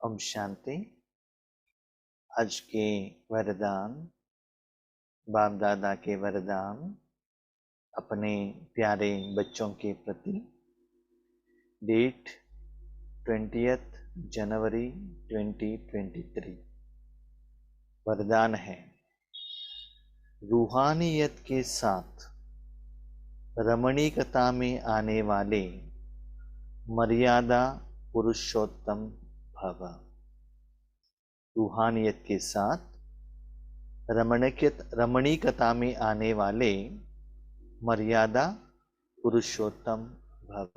ओम शांति। आज के वरदान, बाप दादा के वरदान अपने प्यारे बच्चों के प्रति। डेट 20 जनवरी 2023। वरदान है, रूहानियत के साथ रमणीकता में आने वाले मर्यादा पुरुषोत्तम भव। रूहानियत के साथ रमणीकता में आने वाले मर्यादा पुरुषोत्तम भव।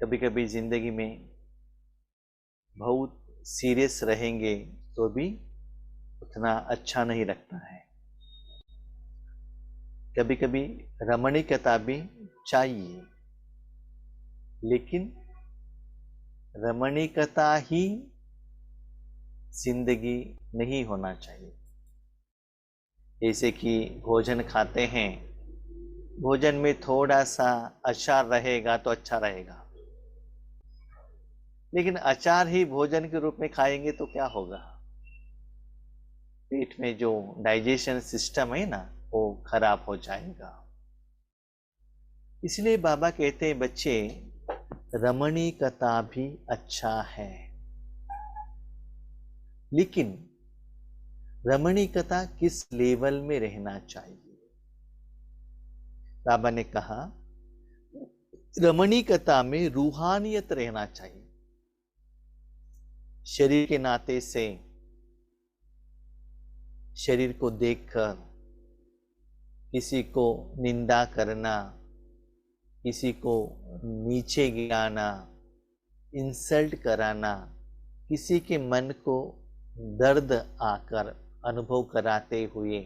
कभी कभी जिंदगी में बहुत सीरियस रहेंगे तो भी उतना अच्छा नहीं लगता है। कभी कभी रमणीकता भी चाहिए, लेकिन रमणीकता ही जिंदगी नहीं होना चाहिए। जैसे कि भोजन खाते हैं, भोजन में थोड़ा सा अचार रहेगा तो अच्छा रहेगा, लेकिन अचार ही भोजन के रूप में खाएंगे तो क्या होगा? पेट में जो डाइजेशन सिस्टम है ना, वो खराब हो जाएगा। इसलिए बाबा कहते हैं, बच्चे रमणीकता भी अच्छा है, लेकिन रमणीकता किस लेवल में रहना चाहिए? बाबा ने कहा, रमणीकता में रूहानियत रहना चाहिए। शरीर के नाते से शरीर को देखकर किसी को निंदा करना, किसी को नीचे गिराना, इंसल्ट कराना, किसी के मन को दर्द आकर अनुभव कराते हुए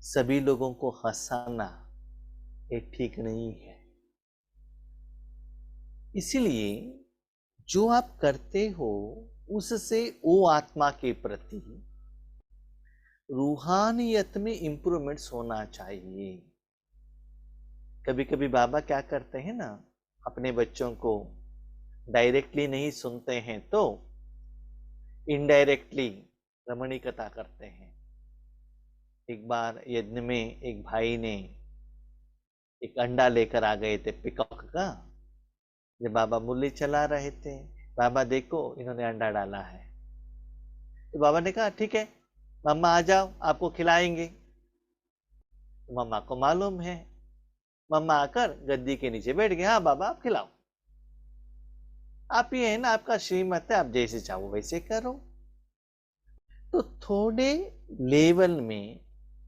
सभी लोगों को हंसाना, ये ठीक नहीं है। इसलिए जो आप करते हो उससे वो आत्मा के प्रति रूहानियत में इंप्रूवमेंट्स होना चाहिए। कभी कभी बाबा क्या करते हैं ना, अपने बच्चों को डायरेक्टली नहीं सुनते हैं तो इनडायरेक्टली रमणीकता करते हैं। एक बार यज्ञ में एक भाई ने एक अंडा लेकर आ गए थे, पिकॉक का। जब बाबा मुरली चला रहे थे, बाबा देखो इन्होंने अंडा डाला है, तो बाबा ने कहा ठीक है मम्मा आ जाओ, आपको खिलाएंगे। तो मम्मा को मालूम है, मम्मा आकर गद्दी के नीचे बैठ गए। हाँ बाबा आप खिलाओ, आप ही है ना, आपका श्रीमत है, आप जैसे चाहो वैसे करो। तो थोड़े लेवल में,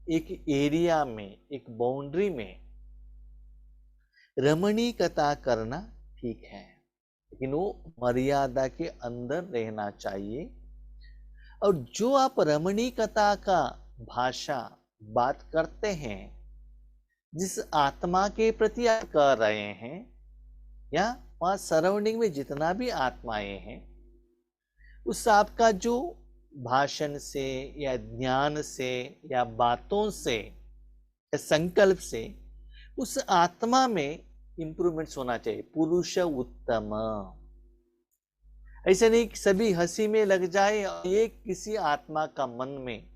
एक एरिया में, एक बाउंड्री में रमणीकता करना ठीक है, लेकिन वो मर्यादा के अंदर रहना चाहिए। और जो आप रमणीकता का भाषा बात करते हैं, जिस आत्मा के प्रति आप कर रहे हैं, या वहां सराउंडिंग में जितना भी आत्माएं हैं, उस आपका जो भाषण से या ज्ञान से या बातों से या संकल्प से उस आत्मा में इंप्रूवमेंट्स होना चाहिए। पुरुष उत्तम। ऐसे नहीं कि सभी हंसी में लग जाए और ये किसी आत्मा का मन में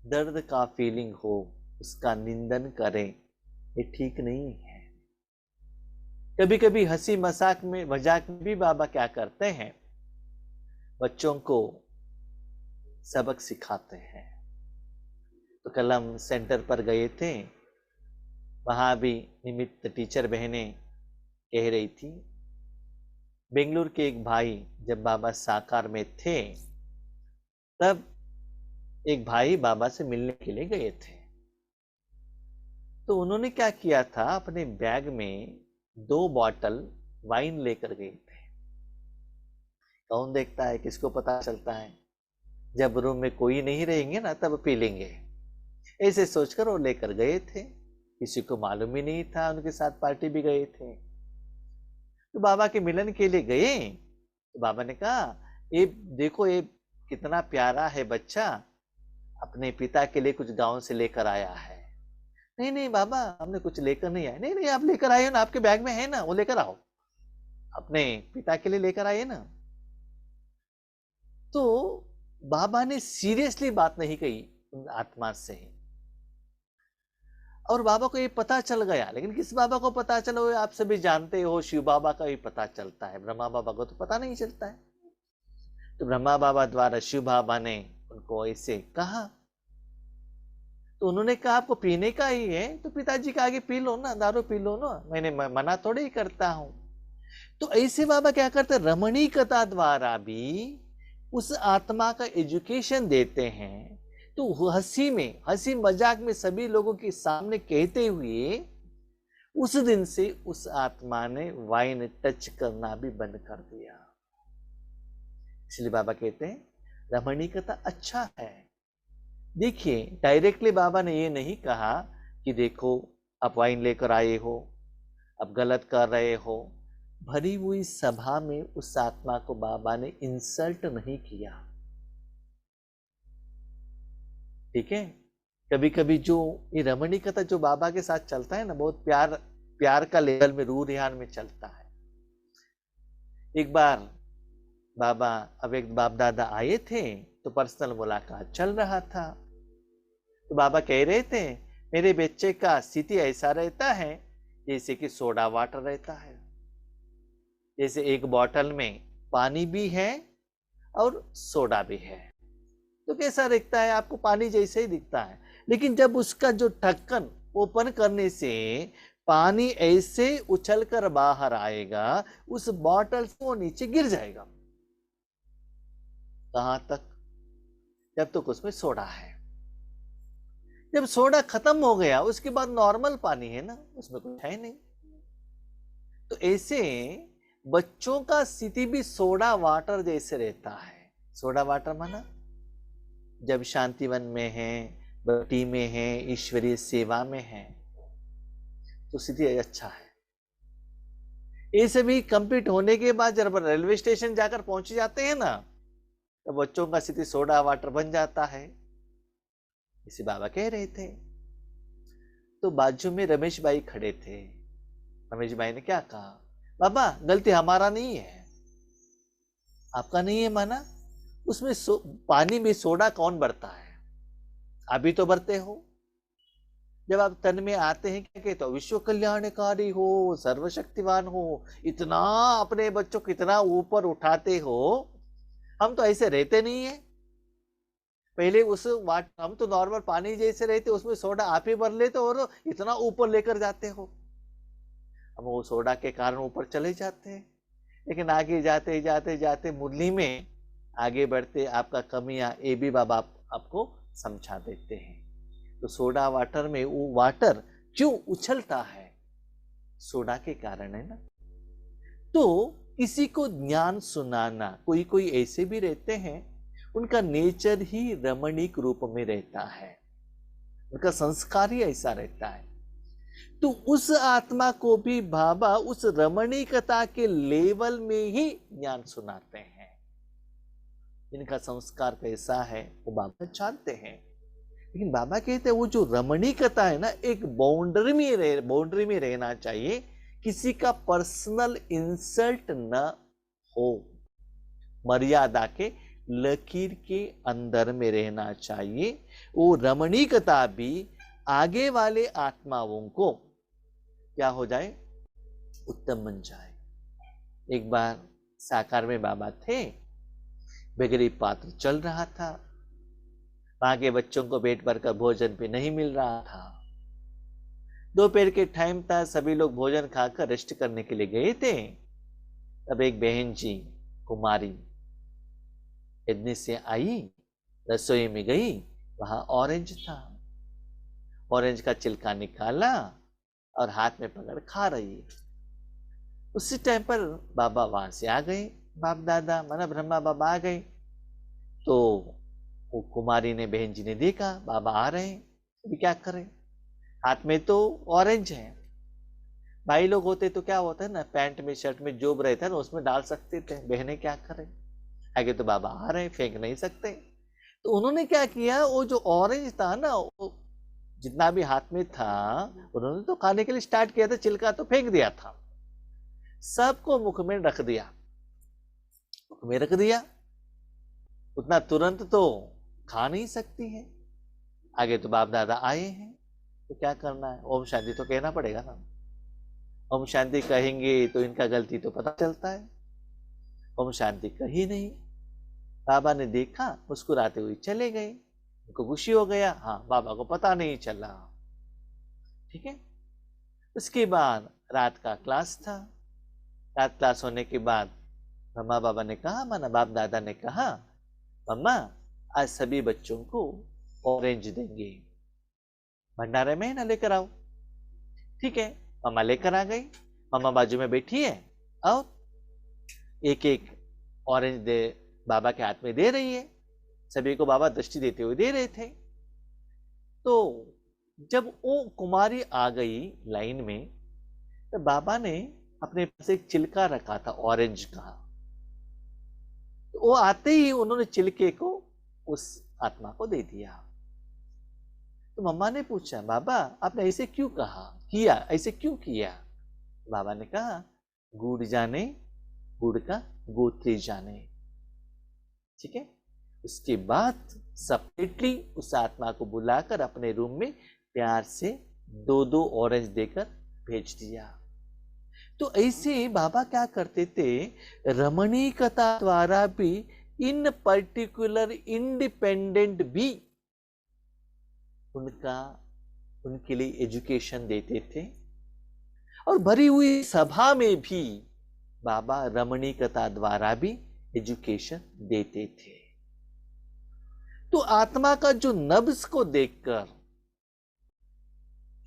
दर्द का फीलिंग हो, उसका निंदन करें, ये ठीक नहीं है। कभी कभी हंसी मजाक में भी बाबा क्या करते हैं, बच्चों को सबक सिखाते हैं। तो कल हम सेंटर पर गए थे, वहां भी निमित्त टीचर बहनें कह रही थी, बेंगलुरु के एक भाई जब बाबा साकार में थे, तब एक भाई बाबा से मिलने के लिए गए थे। तो उन्होंने क्या किया था, अपने बैग में 2 बॉटल वाइन लेकर गए थे। कौन देखता है, किसको पता चलता है? जब रूम में कोई नहीं रहेंगे ना, तब पी लेंगे, ऐसे सोचकर वो लेकर गए थे। किसी को मालूम ही नहीं था, उनके साथ पार्टी भी गए थे। तो बाबा के मिलन के लिए गए, तो बाबा ने कहा, ये देखो ये कितना प्यारा है बच्चा, अपने पिता के लिए कुछ गांव से लेकर आया है। नहीं नहीं बाबा, हमने कुछ लेकर नहीं आए। नहीं नहीं आप लेकर आए हो ना, आपके बैग में है ना, वो लेकर आओ। अपने पिता के लिए लेकर आइए ना। तो बाबा ने सीरियसली बात नहीं कही उन आत्मा से, और बाबा को ये पता चल गया। लेकिन किस बाबा को पता चला, वो आप सभी जानते हो, शिव बाबा का भी पता चलता है, ब्रह्मा बाबा को तो पता नहीं चलता है। तो ब्रह्मा बाबा द्वारा शिव बाबा ने उनको ऐसे कहा, तो उन्होंने कहा आपको पीने का ही है तो पिताजी के आगे पी लो ना, दारू पी लो ना, मैंने मना थोड़े ही करता हूं। तो ऐसे बाबा क्या करते, रमणीकता द्वारा भी उस आत्मा का एजुकेशन देते हैं। तो हंसी मजाक में सभी लोगों के सामने कहते हुए उस दिन से उस आत्मा ने वाइन टच करना भी बंद कर दिया। इसलिए बाबा कहते हैं रमणीकता अच्छा है। देखिए, डायरेक्टली बाबा ने ये नहीं कहा कि देखो आप वाइन लेकर आए हो, आप गलत कर रहे हो। भरी हुई सभा में उस आत्मा को बाबा ने इंसल्ट नहीं किया। ठीक है, कभी कभी जो ये रमणीकता जो बाबा के साथ चलता है ना, बहुत प्यार का लेवल में, रूह रिहान में चलता है। एक बार बाबा, अब एक बाप दादा आए थे तो पर्सनल मुलाकात चल रहा था। तो बाबा कह रहे थे मेरे बच्चे का स्थिति ऐसा रहता है जैसे कि सोडा वाटर रहता है, जैसे एक बोतल में पानी भी है और सोडा भी है। तो कैसा दिखता है आपको, पानी जैसे ही दिखता है, लेकिन जब उसका जो ढक्कन ओपन करने से पानी ऐसे उछलकर बाहर आएगा, उस बोतल से वो नीचे गिर जाएगा। कहां तक, जब तक उसमें सोडा है। जब सोडा खत्म हो गया उसके बाद नॉर्मल पानी है ना, उसमें कुछ है नहीं। तो ऐसे बच्चों का स्थिति भी सोडा वाटर जैसे रहता है। सोडा वाटर माना जब शांतिवन में है, भक्ति में है, ईश्वरीय सेवा में है, तो स्थिति अच्छा है। ये सभी कंप्लीट होने के बाद जब रेलवे स्टेशन जाकर पहुंच जाते हैं ना, तो बच्चों का स्थिति सोडा वाटर बन जाता है। इसे बाबा कह रहे थे। तो बाजू में रमेश भाई खड़े थे। रमेश भाई ने क्या कहा, बाबा गलती हमारा नहीं है, आपका नहीं है माना, उसमें पानी में सोडा कौन भरता है, अभी तो भरते हो। जब आप तन में आते हैं क्या कहते हो, विश्व कल्याणकारी हो, सर्वशक्तिवान हो, इतना अपने बच्चों को इतना ऊपर उठाते हो। हम तो ऐसे रहते नहीं है। पहले हम तो नॉर्मल पानी जैसे रहते, उसमें सोडा आप ही भर लेते और इतना ऊपर लेकर जाते हो। हम वो सोडा के कारण ऊपर चले जाते हैं, लेकिन आगे जाते जाते जाते मुरली में आगे बढ़ते आपका कमियां ये भी बाबा आपको समझा देते हैं। तो सोडा वाटर में वो वाटर क्यों उछलता है, सोडा के कारण है ना। तो किसी को ज्ञान सुनाना, कोई ऐसे भी रहते हैं उनका नेचर ही रमणीक रूप में रहता है, उनका संस्कार ही ऐसा रहता है। तो उस आत्मा को भी बाबा उस रमणीकता के लेवल में ही ज्ञान सुनाते हैं। इनका संस्कार कैसा है वो बाबा जानते हैं। लेकिन बाबा कहते हैं वो जो रमणीकता है ना, एक बाउंड्री में रहना चाहिए, किसी का पर्सनल इंसल्ट न हो, मर्यादा के लकीर के अंदर में रहना चाहिए। वो रमणीकता भी आगे वाले आत्माओं को क्या हो जाए, उत्तम बन जाए। एक बार साकार में बाबा थे, बेगरी पात्र चल रहा था, वहां के बच्चों को पेट भर कर भोजन भी नहीं मिल रहा था। दोपहर के टाइम था, सभी लोग भोजन खाकर रेस्ट करने के लिए गए थे। तब एक बहन जी कुमारी यज्ञ से आई, रसोई में गई, वहां ऑरेंज था। ऑरेंज का छिलका निकाला और हाथ में पकड़ खा रही है। उसी टाइम पर बाबा वहां से आ गए, बाप दादा माना ब्रह्मा बाबा आ गए। तो वो कुमारी ने, बहन जी ने देखा बाबा आ रहे हैं, अभी क्या करें, हाथ में तो ऑरेंज है। भाई लोग होते तो क्या होता है ना, पैंट में शर्ट में जोब रहता है ना, उसमें डाल सकते थे। बहनें क्या करें, आगे तो बाबा आ रहे हैं, फेंक नहीं सकते। तो उन्होंने क्या किया, वो जो ऑरेंज था ना, वो जितना भी हाथ में था, उन्होंने तो खाने के लिए स्टार्ट किया था, छिलका तो फेंक दिया था। सबको मुख में रख दिया, मुख में रख दिया। उतना तुरंत तो खा नहीं सकती है, आगे तो बाप दादा आए हैं, तो क्या करना है, ओम शांति तो कहना पड़ेगा ना। ओम शांति कहेंगे तो इनका गलती तो पता चलता है। ओम शांति कही नहीं, बाबा ने देखा, मुस्कुराते हुए चले गए, उनको खुशी हो गया, हाँ बाबा को पता नहीं चला। ठीक है। उसके बाद रात का क्लास था। रात क्लास होने के बाद मम्मा बाबा ने कहा, माना बाप दादा ने कहा, मम्मा आज सभी बच्चों को ऑरेंज देंगे, भंडारे में ना लेकर आओ। ठीक है, मम्मा लेकर आ गई। मम्मा बाजू में बैठी है और एक एक ऑरेंज दे बाबा के हाथ में दे रही है। सभी को बाबा दृष्टि देते हुए दे रहे थे। तो जब वो कुमारी आ गई लाइन में, तो बाबा ने अपने पास एक चिल्का रखा था ऑरेंज का। तो वो आते ही उन्होंने चिल्के को उस आत्मा को दे दिया। तो मम्मा ने पूछा, बाबा आपने ऐसे क्यों कहा, किया, ऐसे क्यों किया? बाबा ने कहा, गुड़ जाने गुड़ का गोत्री जाने। ठीक है। उसके बाद सेपरेटली उस आत्मा को बुलाकर अपने रूम में प्यार से 2-2 ऑरेंज देकर भेज दिया। तो ऐसे बाबा क्या करते थे, रमणीकता द्वारा भी इन पर्टिकुलर इंडिपेंडेंट भी उनके लिए एजुकेशन देते थे। और भरी हुई सभा में भी बाबा रमणीकता द्वारा भी एजुकेशन देते थे। तो आत्मा का जो नब्ज को देखकर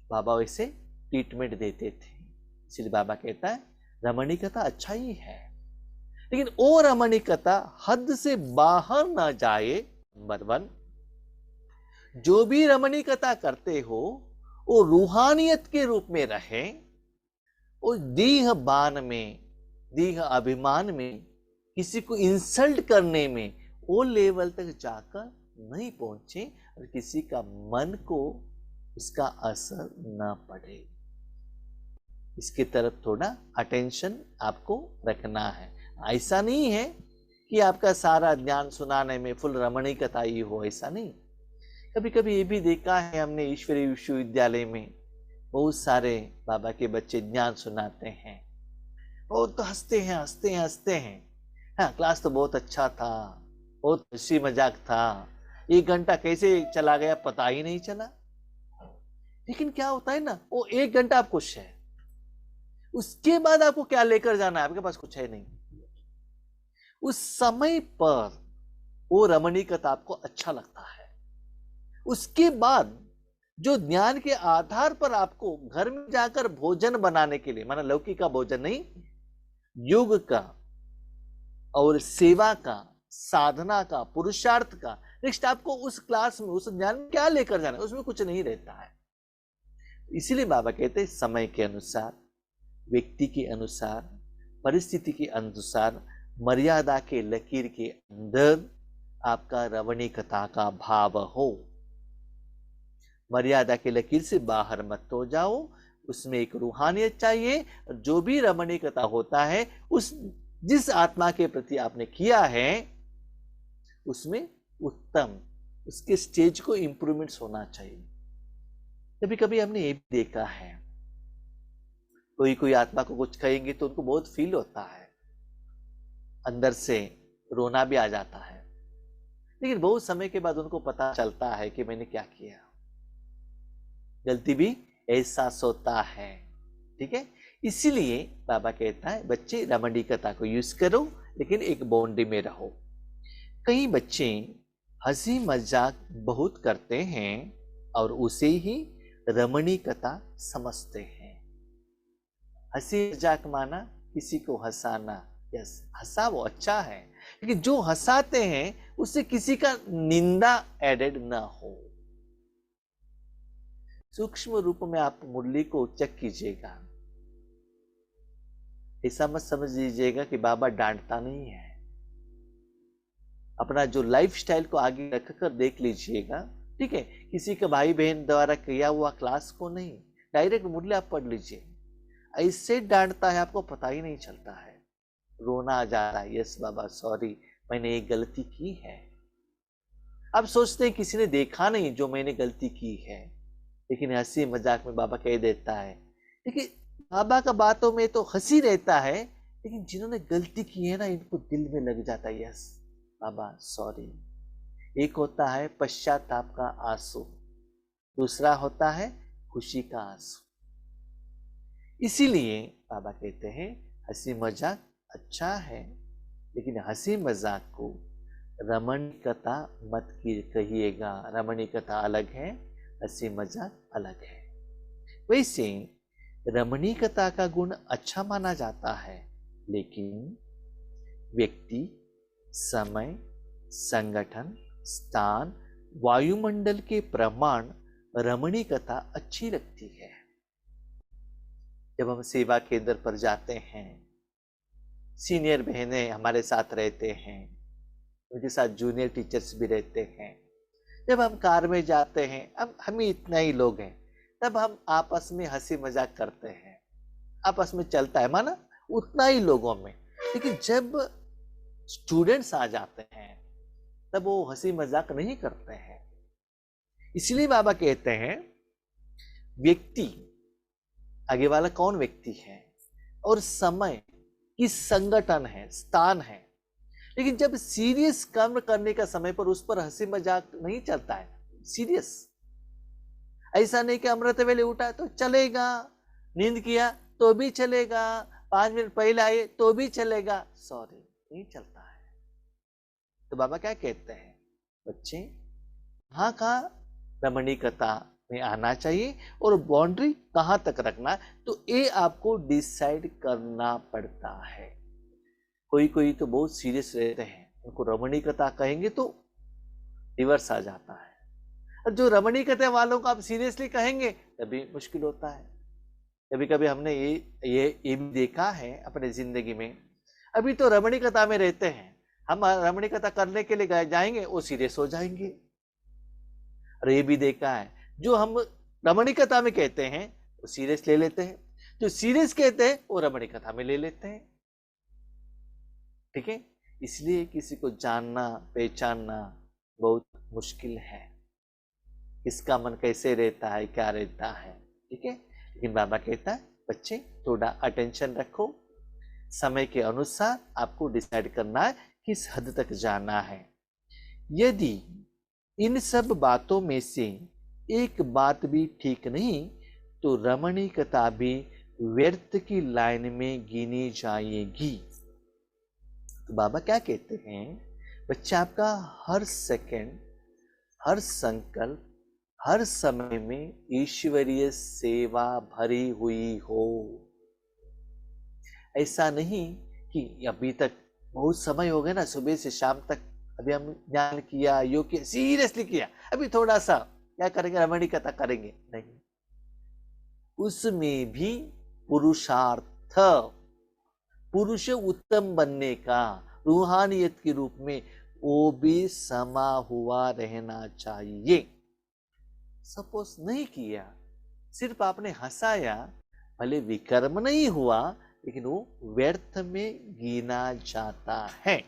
बाबा वैसे ट्रीटमेंट देते थे। इसलिए बाबा कहता है रमणीकता अच्छा ही है, लेकिन वो रमणीकता हद से बाहर ना जाए। नंबर 1, जो भी रमणीकता करते हो वो रूहानियत के रूप में रहे, वो दीह बान में, दीह अभिमान में, किसी को इंसल्ट करने में वो लेवल तक जाकर नहीं पहुंचे और किसी का मन को उसका असर न पड़े। इसकी तरफ थोड़ा अटेंशन आपको रखना है। ऐसा नहीं है कि आपका सारा ज्ञान सुनाने में फुल रमणीकता ही हो, ऐसा नहीं। कभी कभी ये भी देखा है हमने, ईश्वरीय विश्वविद्यालय में बहुत सारे बाबा के बच्चे ज्ञान सुनाते हैं, बहुत तो हंसते हैं हंसते हैं हंसते हैं। हाँ, क्लास तो बहुत अच्छा था, बहुत हंसी मजाक था, 1 घंटा कैसे चला गया पता ही नहीं चला। लेकिन क्या होता है ना, वो 1 घंटा आप खुश है, उसके बाद आपको क्या लेकर जाना है, आपके पास कुछ है नहीं। उस समय पर वो रमणीकता आपको अच्छा लगता है। उसके बाद जो ज्ञान के आधार पर आपको घर में जाकर भोजन बनाने के लिए, माना लौकिक का भोजन नहीं, योग का और सेवा का, साधना का, पुरुषार्थ का, नेक्स्ट आपको उस क्लास में उस ज्ञान में क्या लेकर जाना है, उसमें कुछ नहीं रहता है। इसीलिए बाबा कहते हैं समय के अनुसार, व्यक्ति के अनुसार, परिस्थिति के अनुसार, मर्यादा के लकीर के अंदर आपका रमणीकता का भाव हो। मर्यादा के लकीर से बाहर मत हो जाओ, उसमें एक रूहानियत चाहिए। जो भी रमणीकता होता है उस जिस आत्मा के प्रति आपने किया है उसमें उत्तम, उसके स्टेज को इंप्रूवमेंट्स होना चाहिए। कभी कभी हमने ये भी देखा है, कोई आत्मा को कुछ कहेंगे तो उनको बहुत फील होता है, अंदर से रोना भी आ जाता है, लेकिन बहुत समय के बाद उनको पता चलता है कि मैंने क्या किया, गलती भी एहसास होता है। ठीक है। इसीलिए बाबा कहता है बच्चे रमणीकता को यूज करो, लेकिन एक बाउंड्री में रहो। कई बच्चे हंसी मजाक बहुत करते हैं और उसे ही रमणीकता समझते हैं। हंसी मजाक माना किसी को हंसाना, यस हंसा वो अच्छा है, लेकिन जो हंसाते हैं उससे किसी का निंदा एडेड ना हो। सूक्ष्म रूप में आप मुरली को चेक कीजिएगा, ऐसा मत समझ लीजिएगा कि बाबा डांटता नहीं है। अपना जो लाइफ स्टाइल को आगे रखकर देख लीजिएगा। ठीक है। किसी का भाई बहन द्वारा किया हुआ क्लास को नहीं, डायरेक्ट मुरली आप पढ़ लीजिए। ऐसे डांटता है आपको पता ही नहीं चलता है, रोना आ जाता है, यस बाबा सॉरी मैंने एक गलती की है। अब सोचते हैं किसी ने देखा नहीं जो मैंने गलती की है, लेकिन हंसी मजाक में बाबा कह देता है। देखिए बाबा का बातों में तो हंसी रहता है, लेकिन जिन्होंने गलती की है ना इनको दिल में लग जाता है, यस बाबा सॉरी। एक होता है पश्चाताप का आंसू, दूसरा होता है खुशी का आंसू। इसीलिए बाबा कहते हैं हंसी मजाक अच्छा है, लेकिन हंसी मजाक को रमणीकता मत कहिएगा। रमणीकता अलग है, हंसी मजाक अलग है। वैसे रमणीकता का गुण अच्छा माना जाता है, लेकिन व्यक्ति, समय, संगठन, स्थान, वायुमंडल के प्रमाण रमणीकता अच्छी लगती है। जब हम सेवा केंद्र पर जाते हैं, सीनियर बहनें हमारे साथ रहते हैं, उनके साथ जूनियर टीचर्स भी रहते हैं। जब हम कार में जाते हैं, अब हम ही इतना ही लोग हैं, तब हम आपस में हंसी मजाक करते हैं, आपस में चलता है माना उतना ही लोगों में। लेकिन जब स्टूडेंट्स आ जाते हैं तब वो हंसी मजाक नहीं करते हैं। इसलिए बाबा कहते हैं व्यक्ति, आगे वाला कौन व्यक्ति है, और समय किस संगठन है, स्थान है। लेकिन जब सीरियस कर्म करने का समय पर उस पर हंसी मजाक नहीं चलता है, सीरियस। ऐसा नहीं कि अमृत वेले उठा तो चलेगा, नींद किया तो भी चलेगा, 5 मिनट पहले आए तो भी चलेगा, सॉरी नहीं चलता है। तो बाबा क्या कहते हैं, बच्चे कहाँ कहाँ रमणीकता में आना चाहिए और बाउंड्री कहाँ तक रखना है, तो ये आपको डिसाइड करना पड़ता है। कोई कोई तो बहुत सीरियस रहते हैं, उनको रमणीकता कहेंगे तो रिवर्स आ जाता है, और जो रमणीकता वालों को आप सीरियसली कहेंगे तभी मुश्किल होता है। कभी कभी हमने ये भी देखा है अपने जिंदगी में। अभी तो रमणीकता में रहते हैं, हम रमणीकता करने के लिए जाएंगे वो सीरियस हो जाएंगे। और ये भी देखा है, जो हम रमणीकता में कहते हैं वो सीरियस ले लेते हैं, जो सीरियस कहते हैं वो रमणीकता में ले लेते हैं। ठीक है, इसलिए किसी को जानना पहचानना बहुत मुश्किल है, किसका मन कैसे रहता है, क्या रहता है। ठीक है, लेकिन बाबा कहता है बच्चे थोड़ा अटेंशन रखो, समय के अनुसार आपको डिसाइड करना है किस हद तक जाना है। यदि इन सब बातों में से एक बात भी ठीक नहीं तो रमणीकता भी व्यर्थ की लाइन में गिनी जाएगी। तो बाबा क्या कहते हैं, बच्चा आपका हर सेकंड, हर संकल्प, हर समय में ईश्वरीय सेवा भरी हुई हो। ऐसा नहीं कि अभी तक बहुत समय हो गया ना, सुबह से शाम तक अभी हम ज्ञान किया, योग किया, सीरियसली किया, अभी थोड़ा सा क्या करेंगे, रमणीकता करेंगे, नहीं। उसमें भी पुरुषार्थ, पुरुष उत्तम बनने का रूहानियत के रूप में वो भी समा हुआ रहना चाहिए। सपोज नहीं किया, सिर्फ आपने हंसाया, भले विकर्म नहीं हुआ, लेकिन वो व्यर्थ में गिना जाता है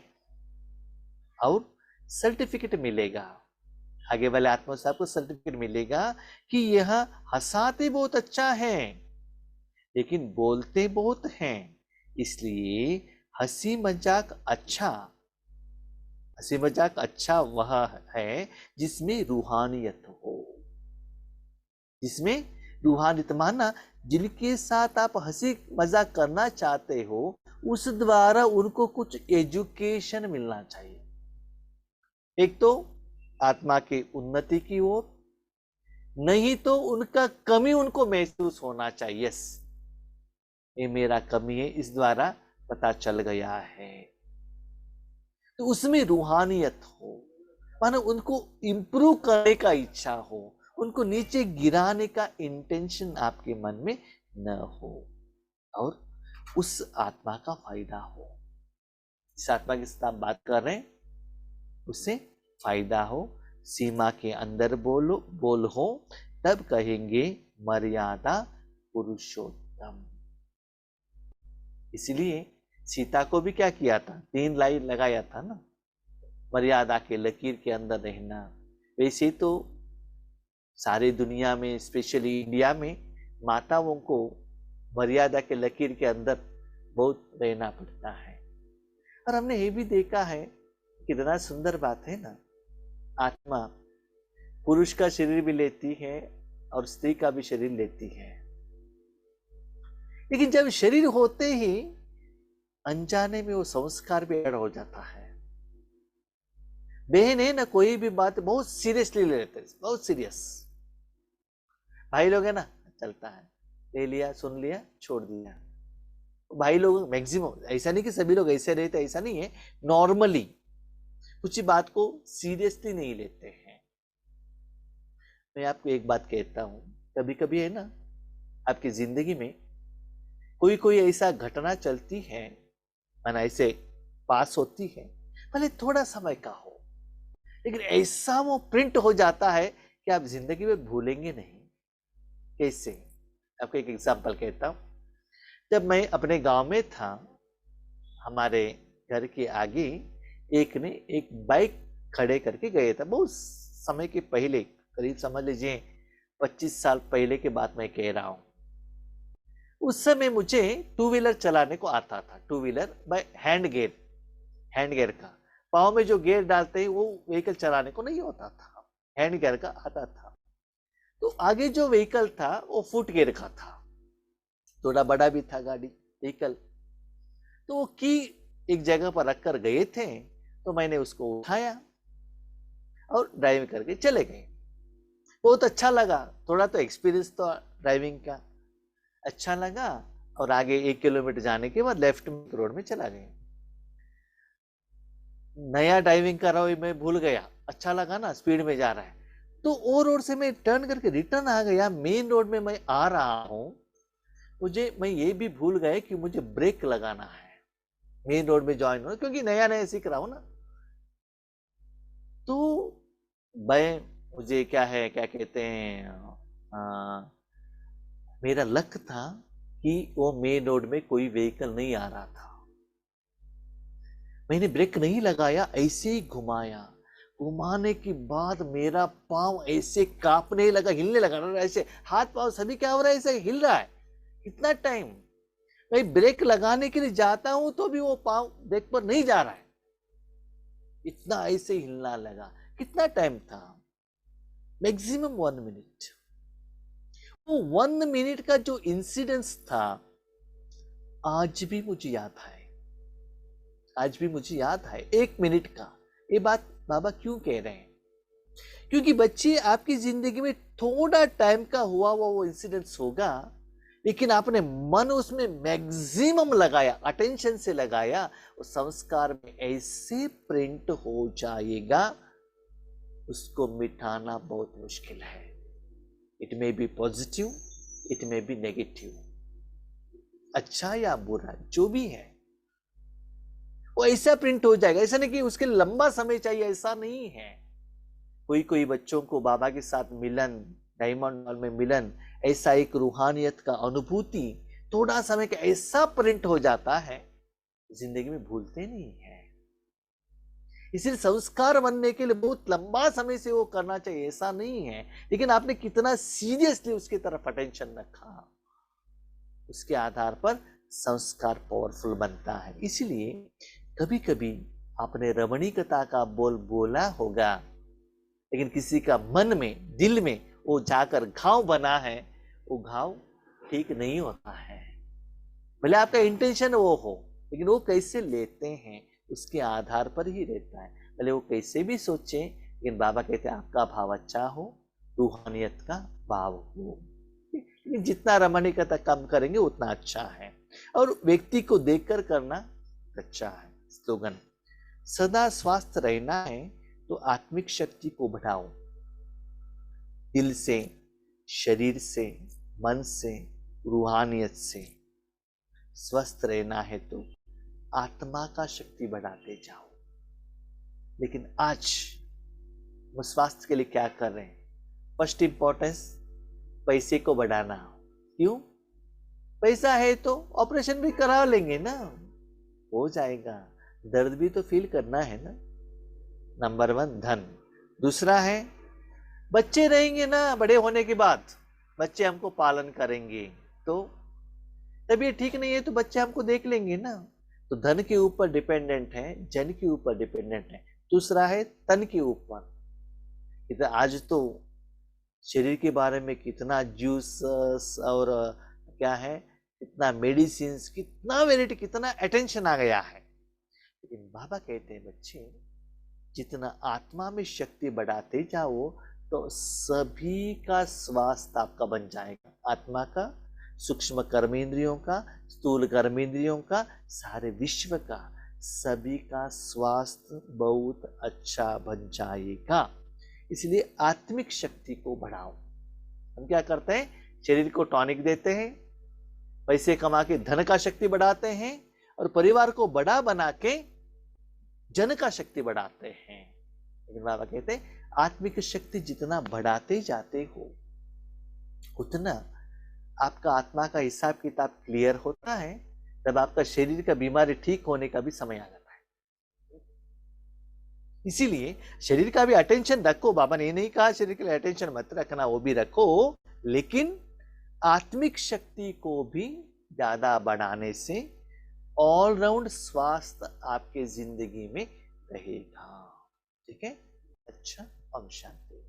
और सर्टिफिकेट मिलेगा। आगे वाले आत्मा साहब को सर्टिफिकेट मिलेगा कि यह हंसाते बहुत अच्छा है, लेकिन बोलते बहुत हैं। इसलिए हंसी मजाक अच्छा, हंसी मजाक अच्छा वह है जिसमें रूहानियत हो, जिसमें रूहानियत माना जिनके साथ आप हंसी मजाक करना चाहते हो उस द्वारा उनको कुछ एजुकेशन मिलना चाहिए। एक तो आत्मा की उन्नति की ओर, नहीं तो उनका कमी उनको महसूस होना चाहिए। ये मेरा कमी है, इस द्वारा पता चल गया है, तो उसमें रूहानियत हो, मानो उनको इंप्रूव करने का इच्छा हो, उनको नीचे गिराने का इंटेंशन आपके मन में न हो, और उस आत्मा का फायदा हो। इस आत्मा के साथ आप बात कर रहे हैं, उससे फायदा हो, सीमा के अंदर बोल हो, तब कहेंगे मर्यादा पुरुषोत्तम। इसलिए सीता को भी क्या किया था, 3 लाइन लगाया था ना, मर्यादा के लकीर के अंदर रहना। वैसे तो सारी दुनिया में, स्पेशली इंडिया में, माताओं को मर्यादा के लकीर के अंदर बहुत रहना पड़ता है। और हमने ये भी देखा है, कितना सुंदर बात है ना, आत्मा पुरुष का शरीर भी लेती है और स्त्री का भी शरीर लेती है, लेकिन जब शरीर होते ही अनजाने में वो संस्कार भी ऐड हो जाता है। बहन है ना, कोई भी बात बहुत सीरियसली ले लेते हैं, बहुत सीरियस। भाई लोग है ना, चलता है, ले लिया, सुन लिया, छोड़ दिया। भाई लोग मैक्सिमम, ऐसा नहीं कि सभी लोग ऐसे रहते, ऐसा नहीं है, नॉर्मली कुछ बात को सीरियसली नहीं लेते हैं। मैं आपको एक बात कहता हूं, कभी कभी है ना आपकी जिंदगी में कोई कोई ऐसा घटना चलती है, मन ऐसे पास होती है, भले थोड़ा समय का हो, लेकिन ऐसा वो प्रिंट हो जाता है कि आप जिंदगी में भूलेंगे नहीं। कैसे? आपको एक एग्जांपल कहता हूं। जब मैं अपने गांव में था, हमारे घर के आगे एक ने एक बाइक खड़े करके गए था, बहुत समय के पहले, करीब समझ लीजिए 25 साल पहले की बात मैं कह रहा हूं। उस समय मुझे 2 व्हीलर चलाने को आता था, 2 व्हीलर बाय हैंड गियर का। पाँव में जो गियर डालते हैं वो व्हीकल चलाने को नहीं होता था, हैंड गियर का आता था। तो आगे जो व्हीकल था वो फुट गियर का था, थोड़ा बड़ा भी था गाड़ी व्हीकल। तो वो की एक जगह पर रख कर गए थे, तो मैंने उसको उठाया और ड्राइव करके चले गए। बहुत अच्छा लगा, थोड़ा तो एक्सपीरियंस तो ड्राइविंग का अच्छा लगा। और आगे 1 किलोमीटर जाने के बाद लेफ्ट में रोड में चला गया। नया ड्राइविंग कर रहा हूं, मैं भूल गया, अच्छा लगा ना, स्पीड में जा रहा है, तो वो रोड से मैं टर्न करके रिटर्न आ गया। मेन रोड में मैं आ रहा हूं, मैं ये भी भूल गया कि मुझे ब्रेक लगाना है, मेन रोड में ज्वाइन होना, क्योंकि नया नया सीख रहा हूं ना। तो मुझे क्या कहते हैं, मेरा लक था कि वो मेन रोड में कोई व्हीकल नहीं आ रहा था। मैंने ब्रेक नहीं लगाया, ऐसे ही घुमाया। घुमाने के बाद मेरा पांव ऐसे कांपने लगा, हिलने लगा, ऐसे हाथ पांव सभी क्या हो रहा है, ऐसे हिल रहा है। इतना टाइम मैं ब्रेक लगाने के लिए जाता हूं तो भी वो पांव ब्रेक पर नहीं जा रहा है, इतना ऐसे हिलना लगा। कितना टाइम था? Maximum 1 minute. वो 1 मिनट का जो इंसिडेंस था, आज भी मुझे याद है, आज भी मुझे याद है 1 मिनट का। ये बात बाबा क्यों कह रहे हैं? क्योंकि बच्चे, आपकी जिंदगी में थोड़ा टाइम का हुआ वो इंसिडेंट्स होगा, लेकिन आपने मन उसमें मैक्सिमम लगाया, अटेंशन से लगाया, उस संस्कार में ऐसे प्रिंट हो जाएगा, उसको मिटाना बहुत मुश्किल है। It may be positive, it may be negative, अच्छा या बुरा जो भी है, वो ऐसा प्रिंट हो जाएगा। ऐसा नहीं कि उसके लंबा समय चाहिए, ऐसा नहीं है। कोई कोई बच्चों को बाबा के साथ मिलन, डायमंड हॉल में मिलन, ऐसा एक रूहानियत का अनुभूति थोड़ा समय का ऐसा प्रिंट हो जाता है, जिंदगी में भूलते नहीं है। इसलिए संस्कार बनने के लिए बहुत लंबा समय से वो करना चाहिए, ऐसा नहीं है, लेकिन आपने कितना सीरियसली उसकी तरफ अटेंशन रखा, उसके आधार पर संस्कार पावरफुल बनता है। इसलिए कभी कभी आपने रमणीकता का बोल बोला होगा, लेकिन किसी का मन में, दिल में वो जाकर घाव बना है, वो घाव ठीक नहीं होता है। भले आपका इंटेंशन वो हो, लेकिन वो कैसे लेते हैं उसके आधार पर ही रहता है। भले वो कैसे भी सोचे, लेकिन बाबा कहते हैं आपका भाव अच्छा हो, रूहानियत का भाव हो। लेकिन जितना रमणीकता कम करेंगे उतना अच्छा है, और व्यक्ति को देखकर करना अच्छा है। स्लोगन, सदा स्वस्थ रहना है तो आत्मिक शक्ति को बढ़ाओ, दिल से, शरीर से, मन से, रूहानियत से। स्वस्थ रहना है तो आत्मा का शक्ति बढ़ाते जाओ। लेकिन आज वो स्वास्थ्य के लिए क्या कर रहे हैं? फर्स्ट इंपॉर्टेंस पैसे को बढ़ाना। क्यों? पैसा है तो ऑपरेशन भी करा लेंगे ना, हो जाएगा। दर्द भी तो फील करना है ना। नंबर 1 धन। दूसरा है बच्चे रहेंगे ना, बड़े होने के बाद बच्चे हमको पालन करेंगे, तो तबीयत ठीक नहीं है तो बच्चे हमको देख लेंगे ना। तो धन के ऊपर डिपेंडेंट है, जन के ऊपर डिपेंडेंट है। दूसरा है तन के ऊपर। इधर आज तो शरीर के बारे में कितना जूस और क्या है, कितना मेडिसिन, कितना वेराइटी, कितना अटेंशन आ गया है। लेकिन बाबा कहते हैं बच्चे, जितना आत्मा में शक्ति बढ़ाते जाओ तो सभी का स्वास्थ्य आपका बन जाएगा। आत्मा का, सूक्ष्म कर्मेंद्रियों का, स्थूल कर्मेंद्रियों का, सारे विश्व का, सभी का स्वास्थ्य बहुत अच्छा बन जाएगा। इसलिए आत्मिक शक्ति को बढ़ाओ। हम क्या करते हैं, शरीर को टॉनिक देते हैं, पैसे कमा के धन का शक्ति बढ़ाते हैं, और परिवार को बड़ा बना के जन का शक्ति बढ़ाते हैं। लेकिन बाबा कहते हैं आत्मिक शक्ति जितना बढ़ाते जाते हो उतना आपका आत्मा का हिसाब किताब क्लियर होता है। तब आपका शरीर का बीमारी ठीक होने का भी समय आ जाता है। इसीलिए शरीर का भी अटेंशन रखो। बाबा ने ये नहीं कहा शरीर के लिए अटेंशन मत रखना, वो भी रखो, लेकिन आत्मिक शक्ति को भी ज्यादा बढ़ाने से ऑलराउंड स्वास्थ्य आपके जिंदगी में रहेगा। ठीक है। अच्छा, ओम शांति।